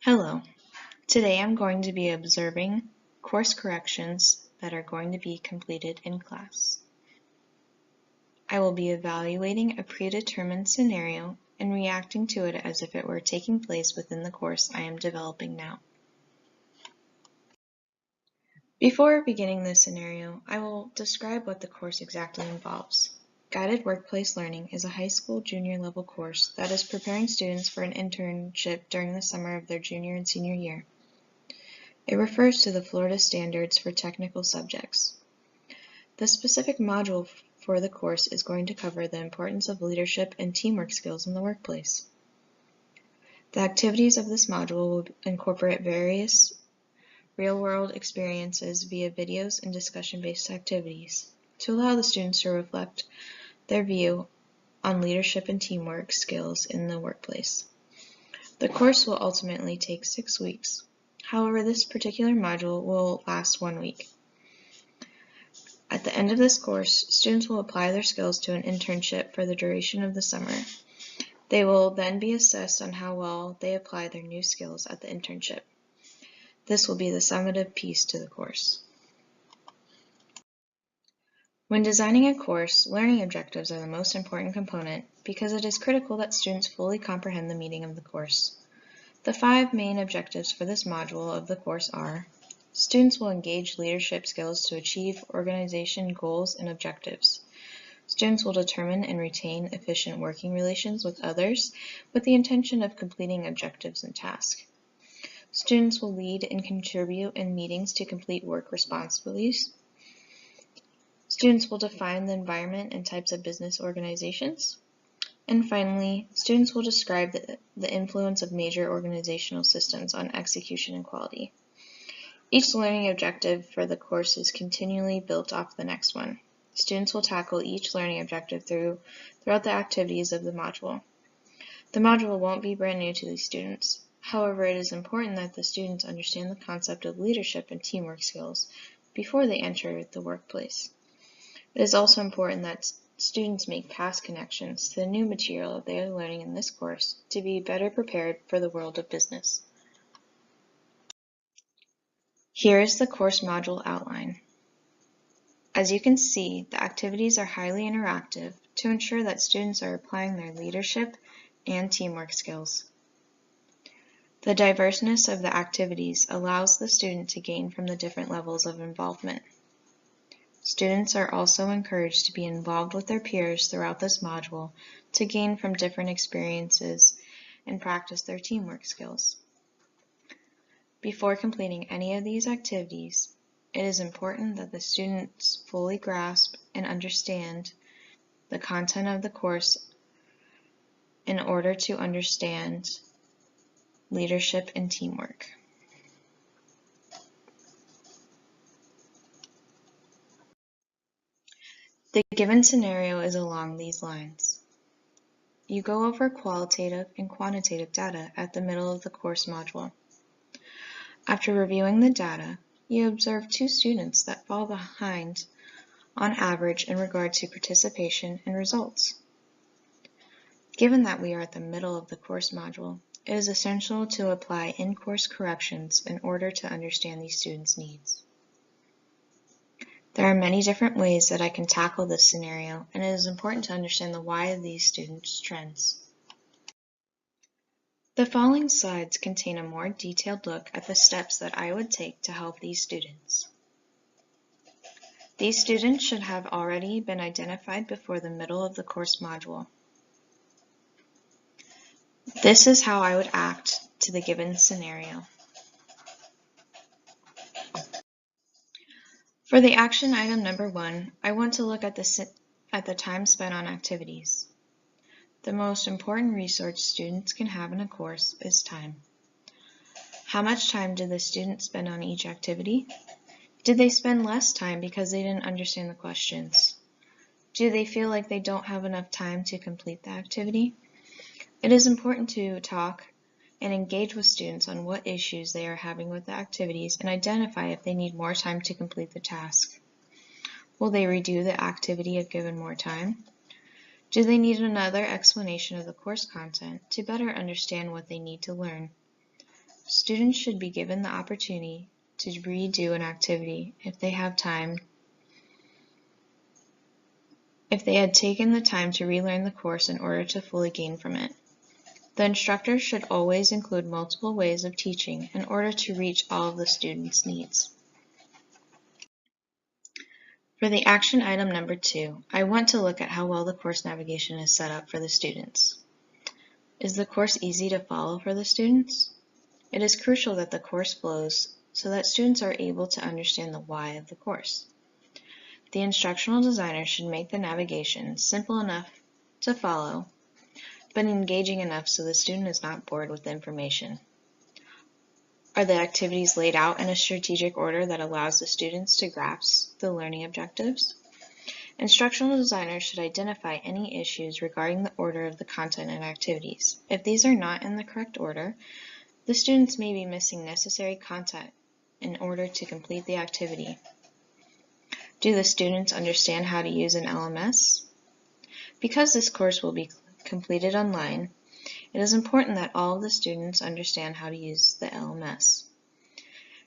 Hello, today I'm going to be observing course corrections that are going to be completed in class. I will be evaluating a predetermined scenario and reacting to it as if it were taking place within the course I am developing now. Before beginning this scenario, I will describe what the course exactly involves. Guided Workplace Learning is a high school junior level course that is preparing students for an internship during the summer of their junior and senior year. It refers to the Florida standards for technical subjects. The specific module for the course is going to cover the importance of leadership and teamwork skills in the workplace. The activities of this module will incorporate various real-world experiences via videos and discussion-based activities to allow the students to reflect their view on leadership and teamwork skills in the workplace. The course will ultimately take 6 weeks. However, this particular module will last 1 week. At the end of this course, students will apply their skills to an internship for the duration of the summer. They will then be assessed on how well they apply their new skills at the internship. This will be the summative piece to the course. When designing a course, learning objectives are the most important component because it is critical that students fully comprehend the meaning of the course. The 5 main objectives for this module of the course are: students will engage leadership skills to achieve organization goals and objectives. Students will determine and retain efficient working relations with others with the intention of completing objectives and tasks. Students will lead and contribute in meetings to complete work responsibilities. Students will define the environment and types of business organizations. And finally, students will describe the influence of major organizational systems on execution and quality. Each learning objective for the course is continually built off the next one. Students will tackle each learning objective throughout the activities of the module. The module won't be brand new to these students. However, it is important that the students understand the concept of leadership and teamwork skills before they enter the workplace. It is also important that students make past connections to the new material they are learning in this course to be better prepared for the world of business. Here is the course module outline. As you can see, the activities are highly interactive to ensure that students are applying their leadership and teamwork skills. The diverseness of the activities allows the student to gain from the different levels of involvement. Students are also encouraged to be involved with their peers throughout this module to gain from different experiences and practice their teamwork skills. Before completing any of these activities, it is important that the students fully grasp and understand the content of the course in order to understand leadership and teamwork. The given scenario is along these lines. You go over qualitative and quantitative data at the middle of the course module. After reviewing the data, you observe 2 students that fall behind on average in regard to participation and results. Given that we are at the middle of the course module, it is essential to apply in-course corrections in order to understand these students' needs. There are many different ways that I can tackle this scenario, and it is important to understand the why of these students' trends. The following slides contain a more detailed look at the steps that I would take to help these students. These students should have already been identified before the middle of the course module. This is how I would act to the given scenario. For the action item number 1, I want to look at the time spent on activities. The most important resource students can have in a course is time. How much time did the students spend on each activity? Did they spend less time because they didn't understand the questions? Do they feel like they don't have enough time to complete the activity? It is important to talk and engage with students on what issues they are having with the activities and identify if they need more time to complete the task. Will they redo the activity if given more time? Do they need another explanation of the course content to better understand what they need to learn? Students should be given the opportunity to redo an activity if they have time, if they had taken the time to relearn the course in order to fully gain from it. The instructor should always include multiple ways of teaching in order to reach all of the students' needs. For the action item number 2, I want to look at how well the course navigation is set up for the students. Is the course easy to follow for the students? It is crucial that the course flows so that students are able to understand the why of the course. The instructional designer should make the navigation simple enough to follow, but engaging enough so the student is not bored with the information. Are the activities laid out in a strategic order that allows the students to grasp the learning objectives? Instructional designers should identify any issues regarding the order of the content and activities. If these are not in the correct order, the students may be missing necessary content in order to complete the activity. Do the students understand how to use an LMS? Because this course will be completed online, it is important that all of the students understand how to use the LMS.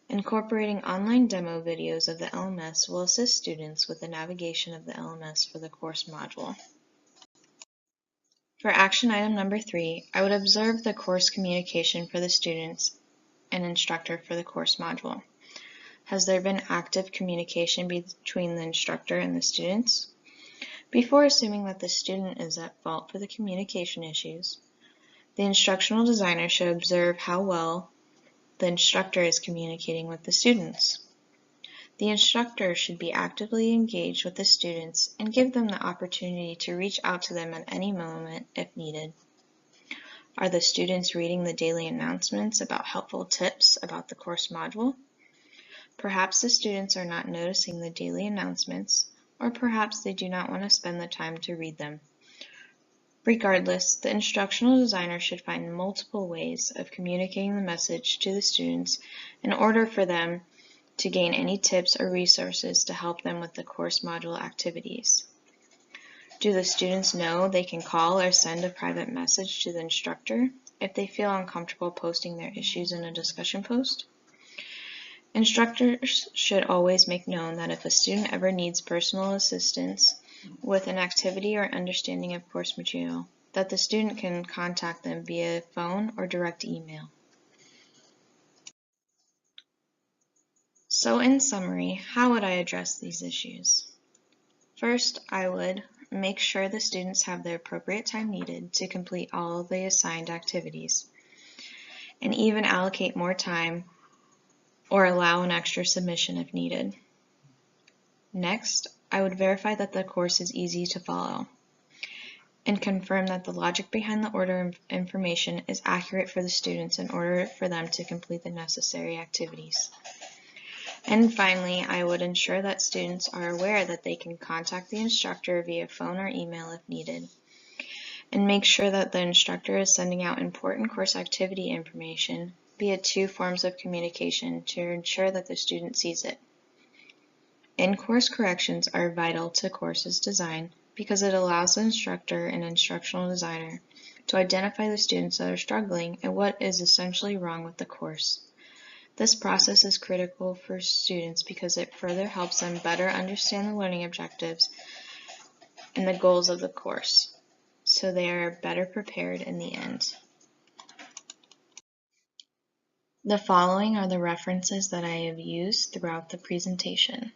Incorporating online demo videos of the LMS will assist students with the navigation of the LMS for the course module. For action item number 3, I would observe the course communication for the students and instructor for the course module. Has there been active communication between the instructor and the students? Before assuming that the student is at fault for the communication issues, the instructional designer should observe how well the instructor is communicating with the students. The instructor should be actively engaged with the students and give them the opportunity to reach out to them at any moment if needed. Are the students reading the daily announcements about helpful tips about the course module? Perhaps the students are not noticing the daily announcements, or perhaps they do not want to spend the time to read them. Regardless, the instructional designer should find multiple ways of communicating the message to the students in order for them to gain any tips or resources to help them with the course module activities. Do the students know they can call or send a private message to the instructor if they feel uncomfortable posting their issues in a discussion post? Instructors should always make known that if a student ever needs personal assistance with an activity or understanding of course material, that the student can contact them via phone or direct email. So in summary, how would I address these issues? First, I would make sure the students have the appropriate time needed to complete all of the assigned activities, and even allocate more time or allow an extra submission if needed. Next, I would verify that the course is easy to follow and confirm that the logic behind the order of information is accurate for the students in order for them to complete the necessary activities. And finally, I would ensure that students are aware that they can contact the instructor via phone or email if needed, and make sure that the instructor is sending out important course activity information via 2 forms of communication to ensure that the student sees it. In-course corrections are vital to courses design because it allows the instructor and instructional designer to identify the students that are struggling and what is essentially wrong with the course. This process is critical for students because it further helps them better understand the learning objectives and the goals of the course, so they are better prepared in the end. The following are the references that I have used throughout the presentation.